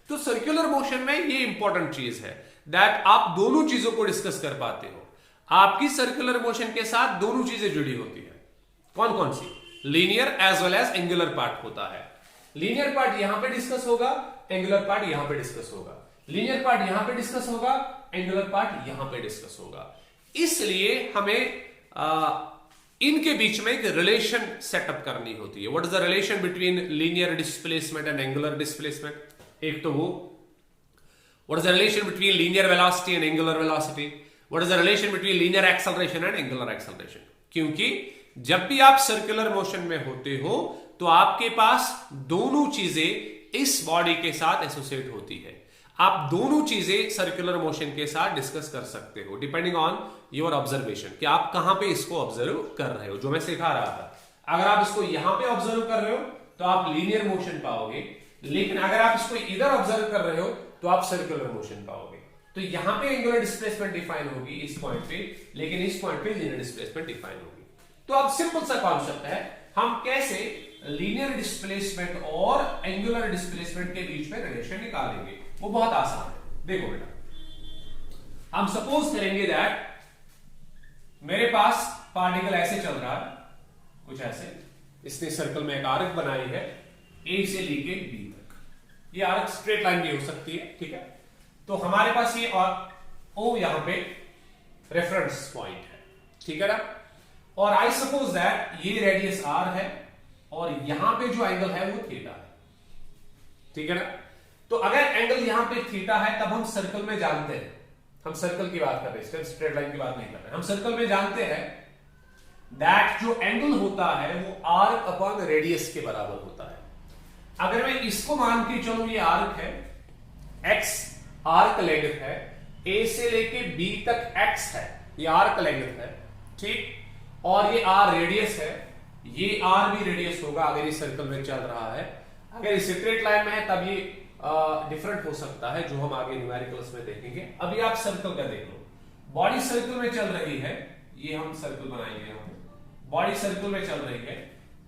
तो सर्कुलर मोशन में ये इंपॉर्टेंट चीज है दैट आप दोनों चीजों को डिस्कस कर पाते हो। आपकी सर्कुलर मोशन के साथ दोनों चीजें जुड़ी होती है। कौन कौन सी? Linear as well as angular part होता है। लीनियर पार्ट यहां पे डिस्कस होगा, एंगुलर पार्ट यहां पे डिस्कस होगा, लीनियर पार्ट यहां पे डिस्कस होगा, एंगुलर पार्ट यहां पे डिस्कस होगा। इसलिए हमें इनके बीच में एक रिलेशन सेटअप करनी होती है। What is the relation between linear displacement and angular displacement? एक तो वो, what is the relation between linear velocity and angular velocity? What is the relation between linear acceleration and angular acceleration? क्योंकि जब भी आप सर्कुलर मोशन में होते हो तो आपके पास दोनों चीजें इस बॉडी के साथ एसोसिएट होती है। आप दोनों चीजें सर्कुलर मोशन के साथ डिस्कस कर सकते हो डिपेंडिंग ऑन योर ऑब्जर्वेशन, कि आप कहां पे इसको ऑब्जर्व कर रहे हो। जो मैं सिखा रहा था, अगर आप इसको यहां पे ऑब्जर्व कर रहे हो तो आप लीनियर मोशन पाओगे, लेकिन अगर आप इसको इधर ऑब्जर्व कर रहे हो तो आप सर्कुलर मोशन पाओगे। तो यहां पे एंगुलर डिस्प्लेसमेंट डिफाइन होगी इस पॉइंट पे, लेकिन इस पॉइंट पे लीनियर डिस्प्लेसमेंट डिफाइन होगी। तो अब सिंपल सा कॉन्सेप्ट है, हम कैसे लीनियर डिस्प्लेसमेंट और एंगुलर डिस्प्लेसमेंट के बीच में रिलेशन निकालेंगे। वो बहुत आसान है। देखो बेटा, हम सपोज करेंगे दैट मेरे पास पार्टिकल ऐसे चल रहा है, कुछ ऐसे, इसने सर्कल में एक आर्क बनाई है ए से लेके बी तक। ये आर्क स्ट्रेट लाइन भी हो सकती है, ठीक है। तो हमारे पास ये ओ यहां पे रेफरेंस पॉइंट है, ठीक है ना। और आई सपोज दैट ये रेडियस आर है और यहां पे जो एंगल है वो थीटा है, ठीक है ना। तो अगर एंगल यहां पे थीटा है तब हम सर्कल में जानते हैं हम सर्कल की बात कर रहे हैं, स्ट्रेट लाइन की बात नहीं कर रहे। हम सर्कल में जानते हैं दैट जो एंगल होता है वो आर्क अपॉन रेडियस के बराबर होता है। अगर मैं इसको मान के चलूं, ये आर्क है, एक्स आर्क लेंथ है, ए से लेके बी तक एक्स है, ये आर्क लेंथ है, ठीक, और ये आर रेडियस है, ये आर भी रेडियस होगा अगर ये सर्कल में चल रहा है। अगर ये स्ट्रेट लाइन में है तब ये डिफरेंट हो सकता है, जो हम आगे न्यूमेरिकल्स में देखेंगे। अभी आप सर्कल का देख लो, बॉडी सर्कल में चल रही है, ये हम सर्कल बनाएंगे यहां पे, बॉडी सर्कल में चल रही है,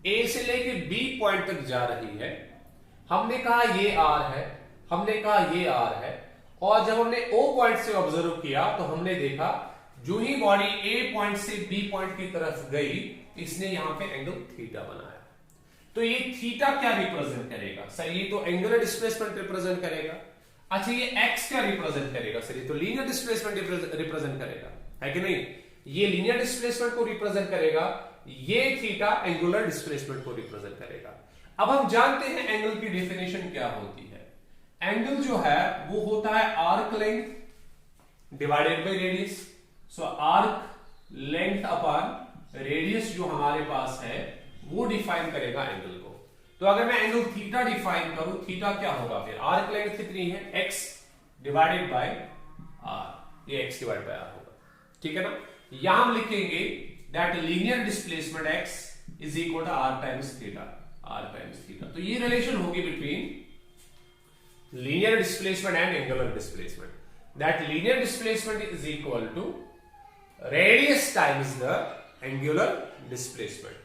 ए से लेके बी पॉइंट तक जा रही है। हमने कहा ये आर है, हमने कहा ये आर है, और जब हमने ओ पॉइंट से ऑब्जर्व किया तो हमने देखा जो ही बॉडी ए पॉइंट से बी पॉइंट की तरफ गई, इसने यहां पे एंगल थीटा बनाया। तो ये थीटा क्या रिप्रेजेंट करेगा सर? ये तो एंगुलर डिस्प्लेसमेंट रिप्रेजेंट करेगा। अच्छा, ये एक्स क्या रिप्रेजेंट करेगा सर? ये तो लीनियर डिस्प्लेसमेंट रिप्रेजेंट करेगा, है कि नहीं? ये लीनियर डिस्प्लेसमेंट को रिप्रेजेंट करेगा, ये थीटा एंगुलर डिस्प्लेसमेंट को रिप्रेजेंट करेगा। अब हम जानते हैं एंगल की डेफिनेशन क्या होती है। एंगल जो है वो होता है arc length divided by radius. So arc length upon radius जो हमारे पास है वो डिफाइन करेगा एंगल को। तो अगर मैं एंगल थीटा डिफाइन करूं, थीटा क्या होगा फिर? आर्क लेंथ कितनी है? x डिवाइडेड बाय r, ये x डिवाइड बाय r होगा, ठीक है ना? यहां हम लिखेंगे that linear displacement x is equal to r times theta, r times theta. तो ये रिलेशन होगी between linear displacement and angular displacement. That linear displacement is equal to radius times the angular displacement.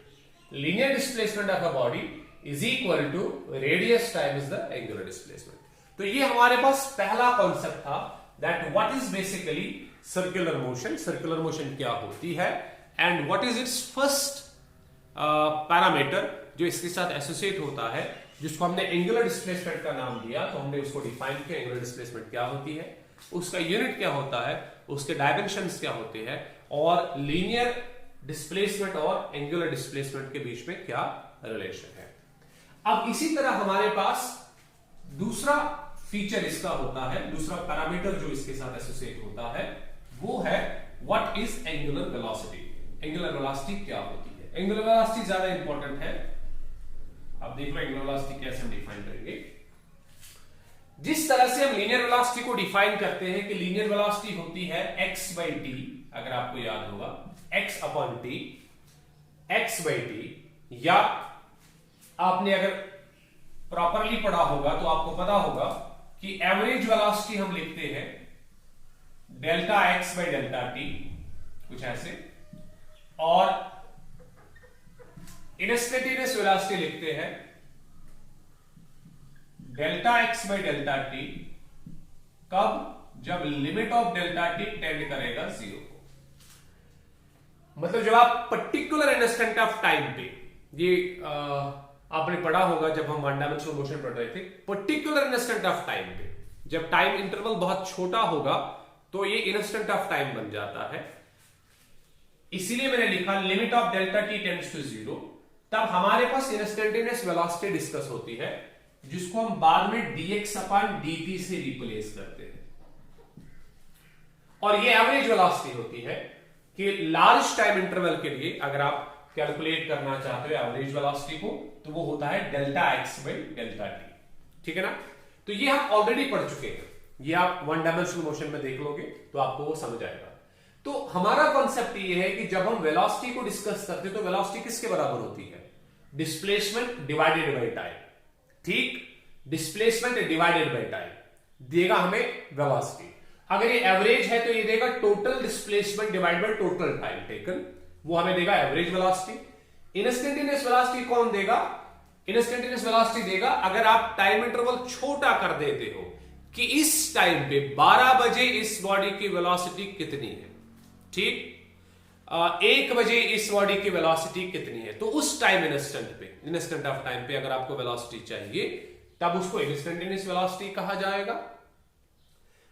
Linear displacement of a body is equal to radius times the angular displacement. तो ये हमारे पास पहला concept था, that what is basically circular motion, circular motion क्या होती है, and what is its first parameter जो इसके साथ एसोसिएट होता है, जिसको हमने एंगुलर डिस्प्लेसमेंट का नाम दिया। तो हमने उसको डिफाइन किया, एंगुलर डिस्प्लेसमेंट क्या होती है, उसका यूनिट क्या होता है, उसके डायमेंशंस क्या होते हैं, और लीनियर डिस्प्लेसमेंट और एंगुलर डिस्प्लेसमेंट के बीच में क्या रिलेशन है। अब इसी तरह हमारे पास दूसरा फीचर इसका होता है, दूसरा पैरामीटर जो इसके साथ एसोसिएट होता है, वो है what is angular velocity. Angular velocity क्या होती है? एंगुलर वेलोसिटी ज्यादा इंपॉर्टेंट है। अब देख लो एंगुलर वेलोसिटी कैसे हम डिफाइन करेंगे। जिस तरह से हम लीनियर वेलोसिटी को डिफाइन करते हैं कि लीनियर वेलोसिटी होती है x बाई टी, अगर आपको याद होगा x upon T, x by T, या आपने अगर प्रॉपरली पढ़ा होगा तो आपको पता होगा कि एवरेज वेलोसिटी हम लिखते हैं delta x by delta T, कुछ ऐसे, और इंस्टेंटेनियस वेलोसिटी लिखते हैं delta x by delta T, कब? जब limit of delta T tend करेगा जीरो को। मतलब जब आप पर्टिकुलर इंस्टेंट ऑफ टाइम पे, ये आपने पढ़ा होगा जब हम वन डायमेंशनल मोशन पढ़ रहे थे, पर्टिकुलर इंस्टेंट ऑफ टाइम पे जब टाइम इंटरवल बहुत छोटा होगा तो ये इंस्टेंट ऑफ टाइम बन जाता है। इसीलिए मैंने लिखा limit of delta t tends to zero. तब हमारे पास इंस्टेंटेनियस वेलोसिटी डिस्कस होती है, जिसको हम बाद में dx अपॉन dt से रिप्लेस करते हैं, और ये एवरेज वेलोसिटी होती है कि लार्ज टाइम इंटरवल के लिए अगर आप कैलकुलेट करना चाहते हो एवरेज वेलोसिटी को, तो वो होता है delta x by delta T, ठीक है ना? तो ये हम ऑलरेडी पढ़ चुके हैं, ये आप वन डायमेंशनल मोशन में देख लोगे तो आपको वो समझ आएगा। तो हमारा कॉन्सेप्ट ये है कि जब हम वेलोसिटी को डिस्कस करते हैं तो वेलोसिटी किसके बराबर होती है? डिस्प्लेसमेंट डिवाइडेड बाई टाइम, ठीक? डिस्प्लेसमेंट डिवाइडेड बाई टाइम देगा हमें वेलोसिटी। अगर ये एवरेज है तो ये देगा total displacement divide by total time taken, वो हमें देगा एवरेज वेलोसिटी। इंस्टेंटेनियस वेलोसिटी कौन देगा? इंस्टेंटेनियस वेलोसिटी देगा अगर आप टाइम इंटरवल छोटा कर देते हो कि इस टाइम पे 12 बजे इस बॉडी की वेलोसिटी कितनी है, ठीक, 1 बजे इस बॉडी की वेलोसिटी कितनी है, तो उस टाइम इंस्टेंट पे, इंस्टेंट ऑफ टाइम पे अगर आपको वेलोसिटी चाहिए तब उसको इंस्टेंटेनियस वेलोसिटी कहा जाएगा।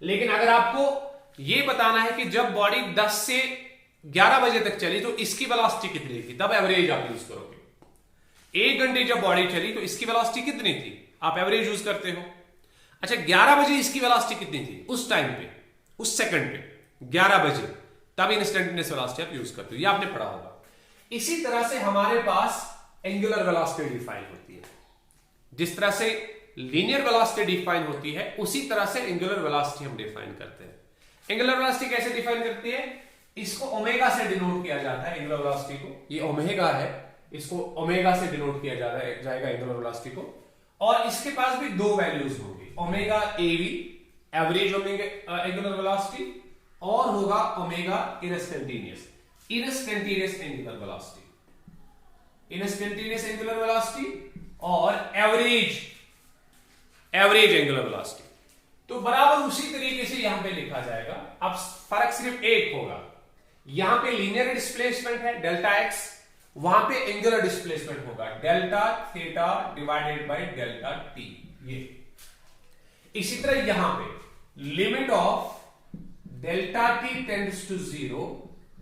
लेकिन अगर आपको यह बताना है कि जब बॉडी 10 से 11 बजे तक चली तो इसकी वेलोसिटी कितनी थी, तब एवरेज आप यूज करोगे। 1 घंटे जब बॉडी चली तो इसकी वेलोसिटी कितनी थी, आप एवरेज यूज करते हो। अच्छा, 11 बजे इसकी वेलोसिटी कितनी थी उस टाइम पे, उस सेकंड पे 11 बजे, तब इंस्टेंटेनियस वेलोसिटी आप यूज करते हो, ये आपने पढ़ा होगा। इसी तरह से हमारे पास एंगुलर वेलोसिटी डिफाइन होती है। जिस तरह से लीनियर वेलोसिटी डिफाइन होती है, उसी तरह से एंगुलर वेलोसिटी हम डिफाइन करते हैं। एंगुलर वेलोसिटी कैसे डिफाइन करती है? इसको ओमेगा से डिनोट किया जाता है एंगुलर वेलोसिटी को। ये ओमेगा है, इसको ओमेगा से डिनोट किया जाएगा एंगुलर वेलोसिटी को। और इसके पास भी दो वैल्यूज होंगी, ओमेगा एवी एवरेज ओमेगा एंगुलर वेलोसिटी, और होगा omega instantaneous angular velocity, instantaneous angular velocity और एवरेज एंगुलर वेलोसिटी। तो बराबर उसी तरीके से यहां पे लिखा जाएगा। अब फर्क सिर्फ एक होगा, यहां पे लीनियर डिस्प्लेसमेंट है डेल्टा एक्स, वहां पे एंगुलर डिस्प्लेसमेंट होगा delta theta divided by delta T. ये इसी तरह यहां पे limit of delta t tends to 0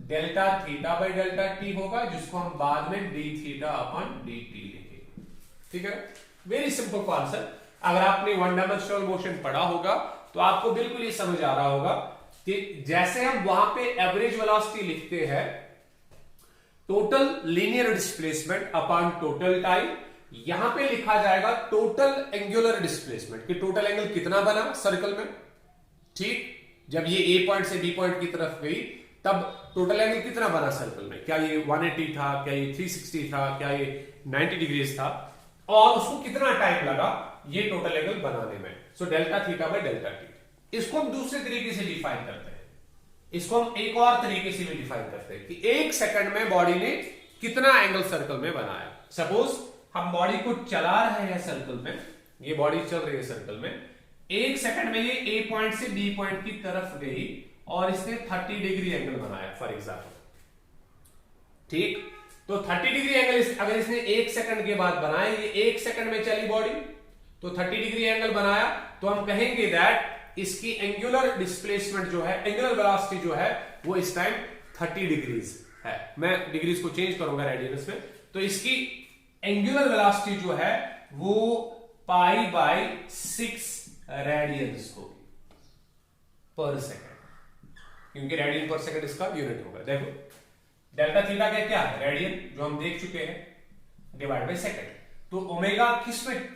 delta theta by delta t होगा, जिसको हम बाद में d theta upon d t लिखेंगे। ठीक है, वेरी सिंपल कॉन्सेप्ट। अगर आपने वन डायमेंशनल मोशन पढ़ा होगा तो आपको बिल्कुल ये समझ आ रहा होगा कि जैसे हम वहां पे एवरेज वेलोसिटी लिखते हैं total linear displacement upon total time, यहां पे लिखा जाएगा टोटल एंगुलर डिस्प्लेसमेंट कि टोटल एंगल कितना बना सर्कल में। ठीक, जब ये ए पॉइंट से बी पॉइंट की तरफ गई तब टोटल एंगल कितना बना सर्कल में, क्या ये 180 था, क्या ये 360 था, क्या ये 90 डिग्रीज था, और उसको कितना टाइम लगा ये टोटल एंगल बनाने में। So delta theta by delta T. इसको हम दूसरे तरीके से डिफाइन करते हैं, इसको हम एक और तरीके से भी डिफाइन करते हैं कि एक सेकंड में बॉडी ने कितना एंगल सर्कल में बनाया। सपोज हम बॉडी को चला रहे हैं सर्कल में, ये बॉडी चल रही है सर्कल में, एक सेकंड में ये ए पॉइंट से बी पॉइंट की तरफ गई और इसने 30 डिग्री एंगल बनाया फॉर एग्जाम्पल। ठीक, तो 30 डिग्री एंगल अगर इसने एक सेकंड के बाद बनाया, ये एक सेकंड में चली बॉडी तो 30 डिग्री एंगल बनाया, तो हम कहेंगे दैट इसकी एंगुलर डिस्प्लेसमेंट जो है, एंगुलर वेलोसिटी जो है वो इस टाइम 30 डिग्रीज है। मैं डिग्रीज को चेंज करूंगा रेडियंस में, तो इसकी एंगुलर वेलोसिटी जो है वो पाई बाय 6 रेडियंस होगी पर सेकंड, क्योंकि रेडियन पर सेकंड इसका यूनिट होगा। देखो डेल्टा थीटा का क्या है, रेडियन जो हम देख चुके हैं, डिवाइड बाय सेकंड। तो ओमेगा किस में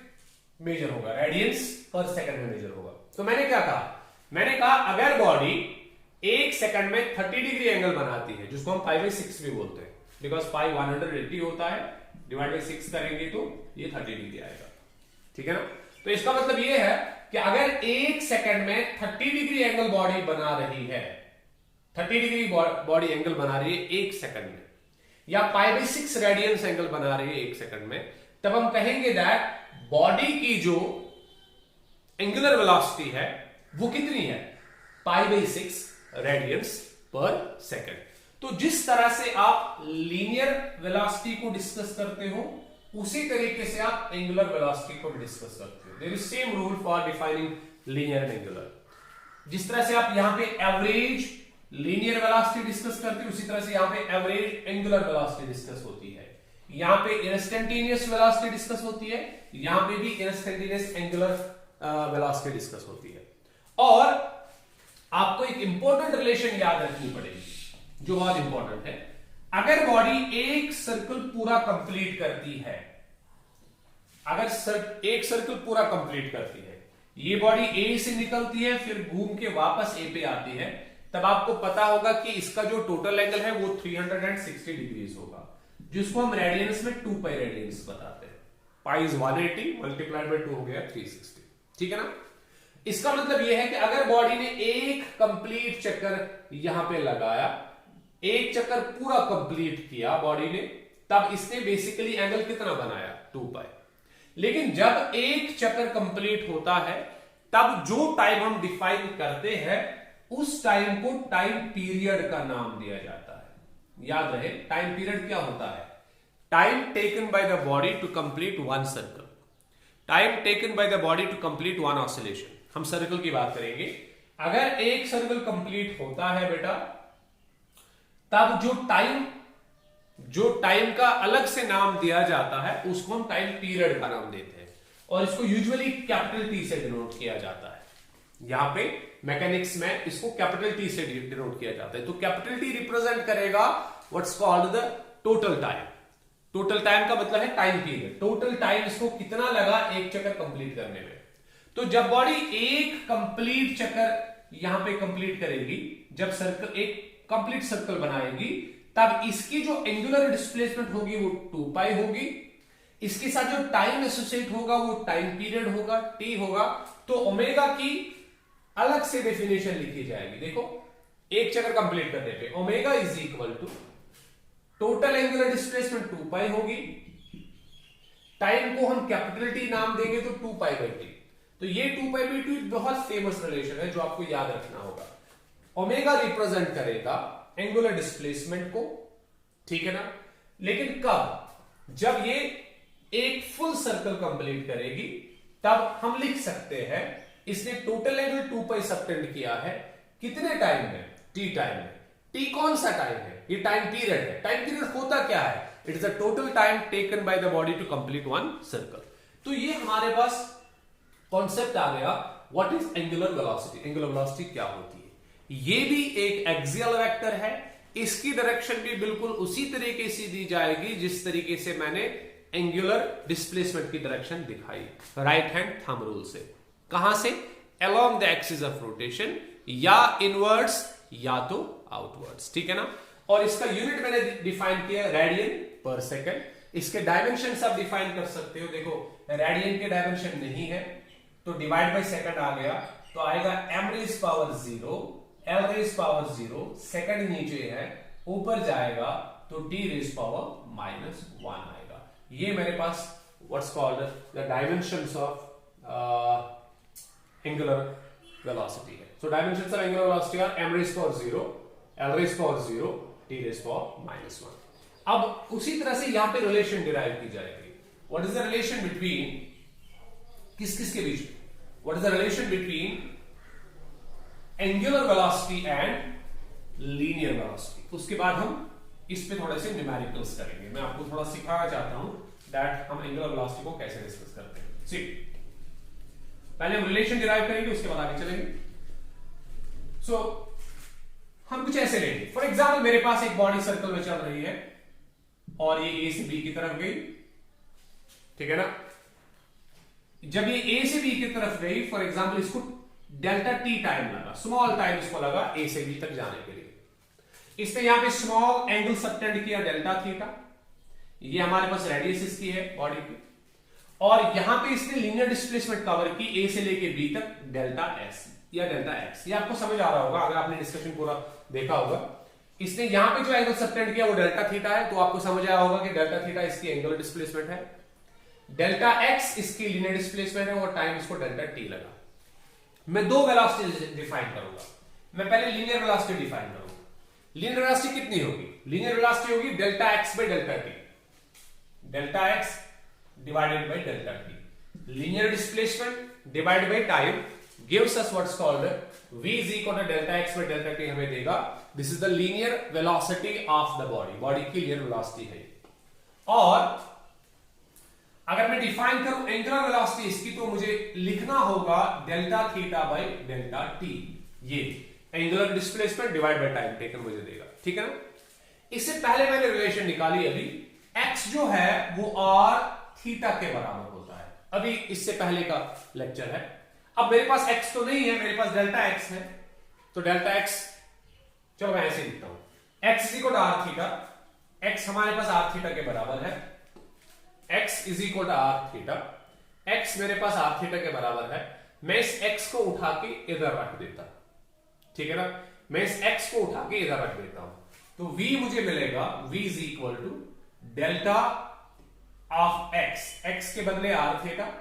मेजर होगा, रेडियंस पर सेकंड में मेजर होगा। तो मैंने क्या कहा, मैंने कहा अगर बॉडी एक सेकंड में 30 डिग्री एंगल बनाती है, जिसको हम पाई बाय 6 भी बोलते हैं, बिकॉज पाई 180 होता है, डिवाइड बाय 6 करेंगे तो ये 30 डिग्री आएगा। ठीक है ना, तो इसका मतलब ये है कि अगर एक सेकंड में 30 डिग्री एंगल बॉडी बना रही है, 30 डिग्री बॉडी एंगल बना रही है एक सेकंड में, या पाई बाय 6 रेडियंस एंगल बना रही है एक सेकंड में, तब हम कहेंगे दैट बॉडी की जो एंगुलर वेलोसिटी है वो कितनी है, पाई बाय 6 रेडियंस पर सेकंड। तो जिस तरह से आप लीनियर वेलोसिटी को डिस्कस करते हो, उसी तरीके से आप एंगुलर वेलोसिटी को भी डिस्कस करते हो। There is same rule for defining linear and angular. जिस तरह से आप यहां पे एवरेज लीनियर वेलोसिटी डिस्कस करते हो, उसी तरह से यहां पे एवरेज एंगुलर वेलोसिटी डिस्कस होती है। यहां पे इंस्टेंटेनियस वेलोसिटी डिस्कस होती है, यहां पे भी इंस्टेंटेनियस एंगुलर वेलोसिटी डिस्कस होती है। और आपको एक इंपॉर्टेंट रिलेशन याद रखनी पड़ेगी जो बहुत इंपॉर्टेंट है। अगर बॉडी एक सर्कल पूरा कंप्लीट करती है, अगर एक सर्कल पूरा कंप्लीट करती है, ये बॉडी ए से निकलती है फिर घूम के वापस ए पे आती है, तब आपको पता होगा कि इसका जो टोटल एंगल है वो 360 डिग्रीज होगा, जिसको हम रेडियंस में 2 पाई रेडियंस बताते हैं। पाई इज 180 मल्टीप्लाइड बाय 2 हो गया 360। ठीक है ना, इसका मतलब यह है कि अगर बॉडी ने एक कंप्लीट चक्कर यहां पे लगाया, एक चक्कर पूरा कंप्लीट किया बॉडी ने, तब इसने बेसिकली एंगल कितना बनाया, 2 पाई। लेकिन जब एक चक्कर कंप्लीट होता है, तब जो टाइम हम डिफाइन करते हैं उस टाइम को टाइम पीरियड का नाम दिया जाता है। याद रहे, टाइम पीरियड क्या होता है, time taken by the body to complete one circle, time taken by the body to complete one oscillation. हम सर्कल की बात करेंगे। अगर एक सर्कल कंप्लीट होता है बेटा, तब जो टाइम का अलग से नाम दिया जाता है उसको हम टाइम पीरियड का नाम देते हैं, और इसको यूजुअली कैपिटल टी से डिनोट किया जाता है। यहां पे मैकेनिक्स में इसको कैपिटल टी से डिनोट किया जाता है। तो कैपिटल टी रिप्रेजेंट करेगा what's called the total time. Total time का मतलब है टाइम पीरियड, टोटल टाइम इसको कितना लगा एक चक्कर कंप्लीट करने में। तो जब बॉडी एक कंप्लीट चक्कर यहां पे कंप्लीट करेगी, जब सर्कल एक कंप्लीट सर्कल बनाएगी, तब इसकी जो एंगुलर डिस्प्लेसमेंट होगी वो 2 पाई होगी। इसके साथ जो टाइम एसोसिएट होगा वो टाइम पीरियड होगा, टी होगा। तो ओमेगा की अलग से डेफिनेशन लिखी जाएगी। देखो एक चक्कर कंप्लीट करने पे omega is equal to total angular displacement 2 pi होगी, टाइम को हम कैपिटल टी नाम देंगे तो 2 पाई बाई टी। तो ये 2 पाई बाई टी बहुत फेमस रिलेशन है जो आपको याद रखना होगा। ओमेगा रिप्रेजेंट करेगा एंगुलर डिस्प्लेसमेंट को, ठीक है ना। लेकिन कब? जब ये एक फुल सर्कल कंप्लीट करेगी तब हम लिख सकते हैं इसने टोटल एंगल 2 पाई सबटेंड किया है कितने टाइम में? टी टाइम में। टी कौन सा टाइम है? ये टाइम पीरियड है। टाइम पीरियड होता क्या है? It is the total time taken by the body to complete one circle. तो ये हमारे पास कॉन्सेप्ट आ गया what is angular velocity. Angular velocity क्या होती है? ये भी एक एक्सियल वेक्टर है, इसकी डायरेक्शन भी बिल्कुल उसी तरीके से दी जाएगी जिस तरीके से मैंने एंगुलर डिस्प्लेसमेंट की डायरेक्शन दिखाई, राइट हैंड थंब रूल से। कहां से? Along the axis of rotation, या इनवर्ड्स या तो आउटवर्ड्स, ठीक है ना। और इसका यूनिट मैंने डिफाइन किया रेडियन पर सेकंड। इसके डायमेंशन आप डिफाइन कर सकते हो। देखो रेडियन के डायमेंशन नहीं है तो डिवाइड बाय सेकंड आ गया, तो आएगा m raise power 0, l raise power 0, second नीचे है, ऊपर जाएगा तो d रेज पावर -1 आएगा। ये मेरे पास what's called the dimensions of angular velocity है। So dimensions of angular velocity are m raise power 0, l raise power 0, d raise power -1। अब उसी तरह से यहां पे रिलेशन डिराइव की जाएगी। What is the relation between, किस किस के बीच में? What is the relation between angular velocity and linear velocity. उसके बाद हम इस पे थोड़े से न्यूमेरिकल्स करेंगे। मैं आपको थोड़ा सिखाना चाहता हूं दैट हम एंगुलर वेलोसिटी को कैसे डिस्कस करते हैं। सी पहले हम रिलेशन डिराइव करेंगे, उसके बाद आगे चलेंगे। सो हम कुछ ऐसे लेंगे, फॉर एग्जाम्पल मेरे पास एक बॉडी सर्कल में चल रही है और ये ए से बी की तरफ गई, ठीक है ना। जब ये ए से बी की तरफ गई, फॉर एग्जाम्पल इसको डेल्टा टी टाइम लगा, स्मॉल टाइम इसको लगा ए से बी तक जाने के लिए। इसने यहां पे स्मॉल एंगल सबटेंड किया डेल्टा थीटा, ये हमारे पास रेडियस इसकी है बॉडी की, और यहां पे इसने लीनियर डिस्प्लेसमेंट कवर की ए से लेके बी तक डेल्टा एस या डेल्टा एक्स। ये आपको समझ आ रहा होगा अगर आपने डिस्कशन पूरा देखा होगा। इसने यहां पे जो एंगल सबटेंड किया वो डेल्टा थीटा है, तो आपको समझ आया होगा कि डेल्टा थीटा इसकी एंगुलर डिस्प्लेसमेंट है, डेल्टा एक्स इसकी लीनियर डिस्प्लेसमेंट है और टाइम इसको डेल्टा टी लगा। मैं दो वेलोसिटी डिफाइन करूंगा। मैं पहले लीनियर वेलोसिटी डिफाइन करूंगा। लीनियर वेलोसिटी कितनी होगी? लीनियर वेलोसिटी होगी delta x bye delta T, delta x divided by delta T. Linear displacement divided by time gives us what's called v is equal to delta x by delta t हमें देगा। This is the linear velocity of the body, body की linear velocity है। और अगर मैं define करूं angular velocity इसकी, तो मुझे लिखना होगा delta theta by delta T. ये angular displacement divide by time taken मुझे देगा, ठीक है ना। इससे पहले मैंने रिलेशन निकाली, अभी x जो है वो r थीटा के बराबर होता है। अभी इससे पहले का लेक्चर है। अब मेरे पास x तो नहीं है, मेरे पास डेल्टा x है, तो डेल्टा x चलो मैं ऐसे लिखता हूं x is equal to are theta. x हमारे पास आर थीटा के बराबर है, x is equal to are theta. x मेरे पास आर थीटा के बराबर है। मैं इस x को उठा के इधर रख देता, ठीक है ना। मैं इस x को उठा के इधर रख देता हूं, तो v मुझे मिलेगा v is equal to delta of x के बदले r theta,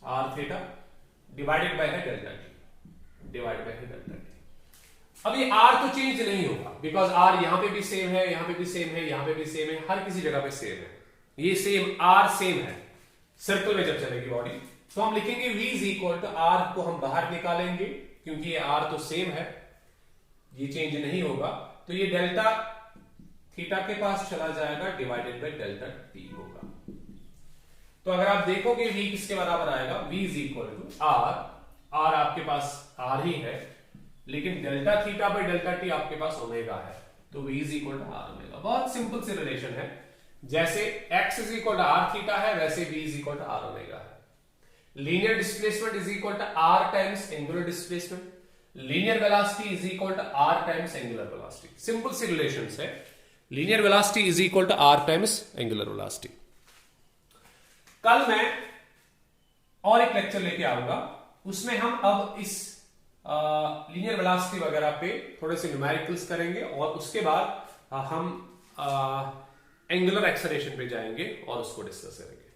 r theta divided by है डेल्टा टी, डिवाइड बाय है डेल्टा टी। अब ये आर तो चेंज नहीं होगा बिकॉज आर यहां पे भी सेम है, यहां पे भी सेम है, यहां पे भी सेम है, हर किसी जगह पे सेम है। ये सेम आर सेम है सर्कल में जब चलेगी बॉडी, तो हम लिखेंगे v is equal to r को हम बाहर निकालेंगे क्योंकि ये आर तो सेम है, ये चेंज नहीं होगा। तो ये डेल्टा थीटा के पास चला जाएगा डिवाइडेड बाय डेल्टा टी होगा। तो अगर आप देखोगे v किसके बराबर आएगा, v is equal to R आपके पास आर ही है, लेकिन delta theta by delta T आपके पास ओमेगा है, तो v is equal to R omega. बहुत सिंपल सी रिलेशन है, जैसे x is equal to are theta है वैसे v is equal to R omega है। Linear displacement is equal to are times angular displacement, linear velocity is equal to are times angular velocity. Simple C relations है, linear velocity is equal to are times angular velocity. कल मैं और एक lecture लेके आऊंगा, उसमें हम अब इस लीनियर वेलोसिटी वगैरह पे थोड़े से न्यूमेरिकल्स करेंगे और उसके बाद हम एंगुलर एक्सेलरेशन पे जाएंगे और उसको डिस्कस करेंगे।